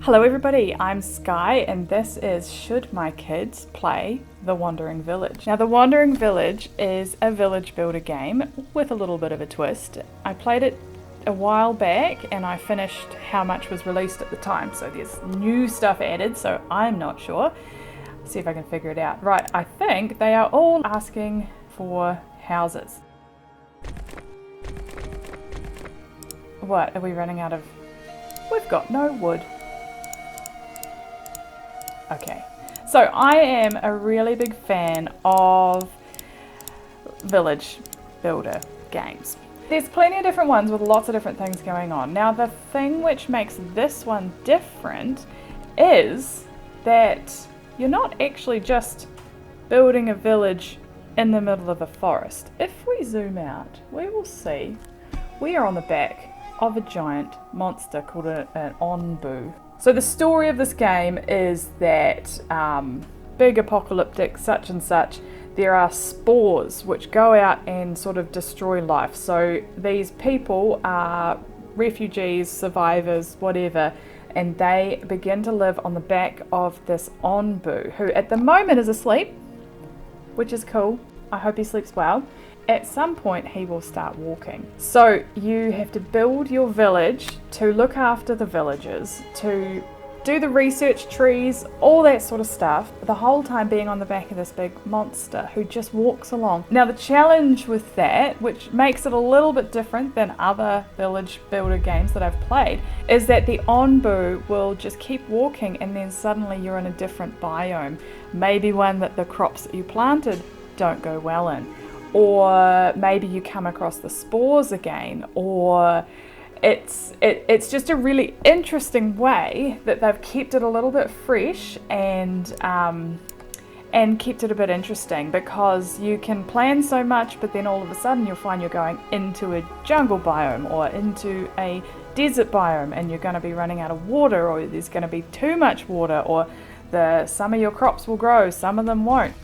Hello everybody, I'm Sky and this is Should My Kids Play The Wandering Village? Now The Wandering Village is a village builder game with a little bit of a twist. I played it a while back and I finished how much was released at the time, so there's new stuff added, so I'm not sure. See if I can figure it out. Right, I think they are all asking for houses. What, are we running out of... We've got no wood. Okay, so I am a really big fan of village builder games. There's plenty of different ones with lots of different things going on. Now the thing which makes this one different is that you're not actually just building a village in the middle of a forest. If we zoom out, we will see we are on the back of a giant monster called an onbu. So the story of this game is that big apocalyptic such and such, there are spores which go out and sort of destroy life. So these people are refugees, survivors, whatever, and they begin to live on the back of this onbu, who at the moment is asleep, which is cool. I hope he sleeps well. At some point he will start walking. So you have to build your village to look after the villagers, to do the research trees, all that sort of stuff, the whole time being on the back of this big monster who just walks along. Now the challenge with that, which makes it a little bit different than other village builder games that I've played, is that the onbu will just keep walking and then suddenly you're in a different biome. Maybe one that the crops that you planted don't go well in. Or maybe you come across the spores again, or it's just a really interesting way that they've kept it a little bit fresh and kept it a bit interesting, because you can plan so much but then all of a sudden you'll find you're going into a jungle biome or into a desert biome and you're going to be running out of water, or there's going to be too much water, or some of your crops will grow, some of them won't.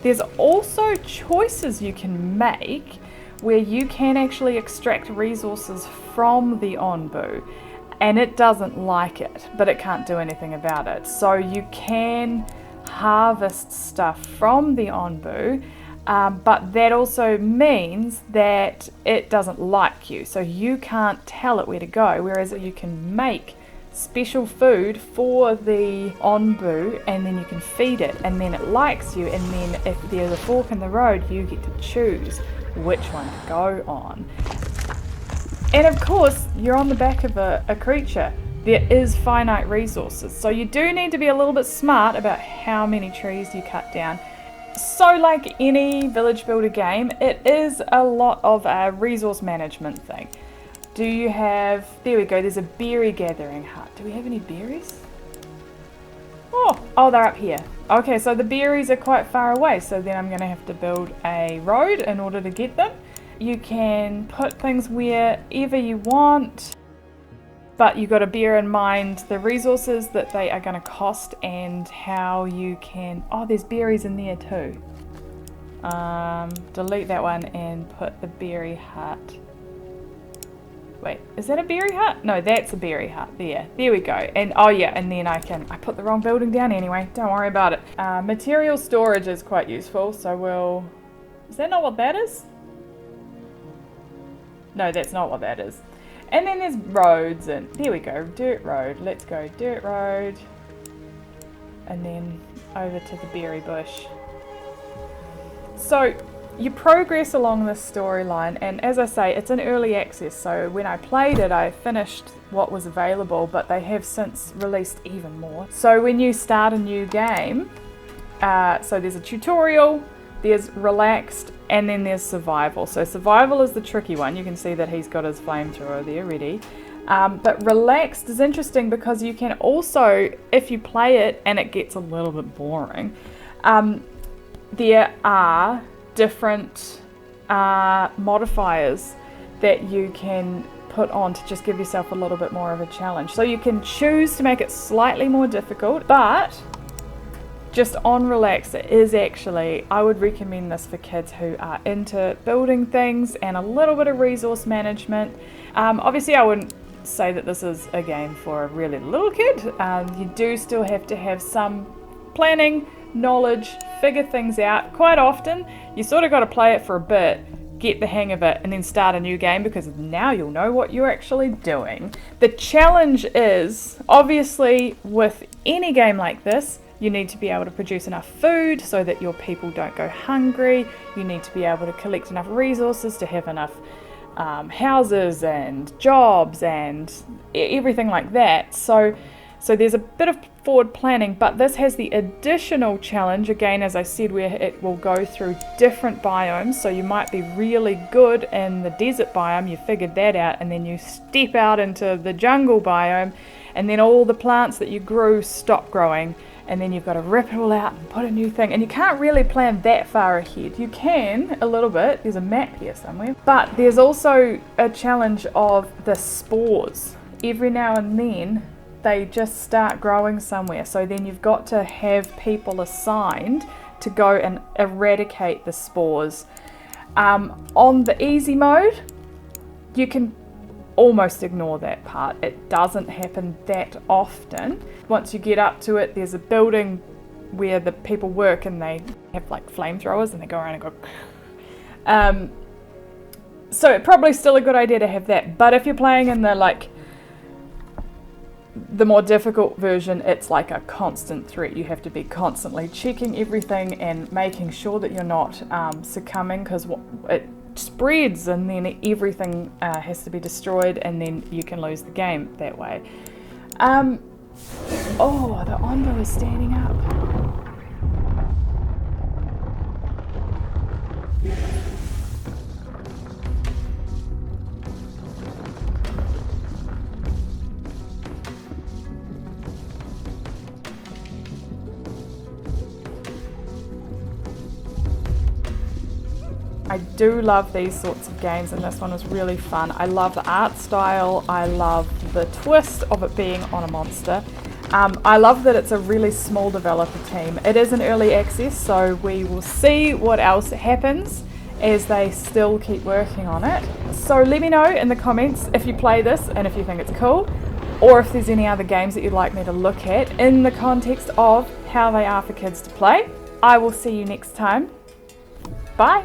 There's also choices you can make where you can actually extract resources from the onbu, and it doesn't like it, but it can't do anything about it. So you can harvest stuff from the onbu, but that also means that it doesn't like you, so you can't tell it where to go, whereas you can make special food for the onbu and then you can feed it and then it likes you, and then if there's a fork in the road you get to choose which one to go on. And of course you're on the back of a creature. There is finite resources, so you do need to be a little bit smart about how many trees you cut down. So like any village builder game, it is a lot of a resource management thing. Do you have, there we go, there's a berry gathering hut. Do we have any berries? Oh, they're up here. Okay, so the berries are quite far away, so then I'm gonna have to build a road in order to get them. You can put things wherever you want, but you've got to bear in mind the resources that they are gonna cost and how you can, there's berries in there too. Delete that one and put the berry hut. Wait, is that a berry hut? No, that's a berry hut. There we go. And and then I put the wrong building down anyway. Don't worry about it. Material storage is quite useful, so is that not what that is? No, that's not what that is. And then there's roads, and there we go, dirt road. Let's go dirt road. And then over to the berry bush. So you progress along this storyline, and as I say, it's in early access, so when I played it I finished what was available, but they have since released even more. So when you start a new game, so there's a tutorial, there's relaxed, and then there's survival. So survival is the tricky one. You can see that he's got his flamethrower there ready. But relaxed is interesting because you can also, if you play it and it gets a little bit boring, there are different modifiers that you can put on to just give yourself a little bit more of a challenge. So you can choose to make it slightly more difficult, but just on relax, it is actually, I would recommend this for kids who are into building things and a little bit of resource management. Obviously I wouldn't say that this is a game for a really little kid. You do still have to have some planning, knowledge, figure things out. Quite often, you sort of got to play it for a bit, get the hang of it, and then start a new game, because now you'll know what you're actually doing. The challenge is, obviously, with any game like this, you need to be able to produce enough food so that your people don't go hungry. You need to be able to collect enough resources to have enough houses and jobs and everything like that. So there's a bit of forward planning, but this has the additional challenge, again, as I said, where it will go through different biomes. So you might be really good in the desert biome, you figured that out, and then you step out into the jungle biome, and then all the plants that you grew stop growing, and then you've got to rip it all out and put a new thing. And you can't really plan that far ahead. You can a little bit, there's a map here somewhere, but there's also a challenge of the spores. Every now and then they just start growing somewhere, so then you've got to have people assigned to go and eradicate the spores. On the easy mode, you can almost ignore that part. It doesn't happen that often. Once you get up to it, there's a building where the people work, and they have like flamethrowers, and they go around and go so it's probably still a good idea to have that. But if you're playing in the more difficult version, it's like a constant threat. You have to be constantly checking everything and making sure that you're not succumbing, because it spreads and then everything has to be destroyed, and then you can lose the game that way. Oh, the Onbu is standing up. I do love these sorts of games, and this one was really fun. I love the art style, I love the twist of it being on a monster. I love that it's a really small developer team. It is an early access, so we will see what else happens as they still keep working on it. So let me know in the comments if you play this and if you think it's cool, or if there's any other games that you'd like me to look at in the context of how they are for kids to play. I will see you next time. Bye!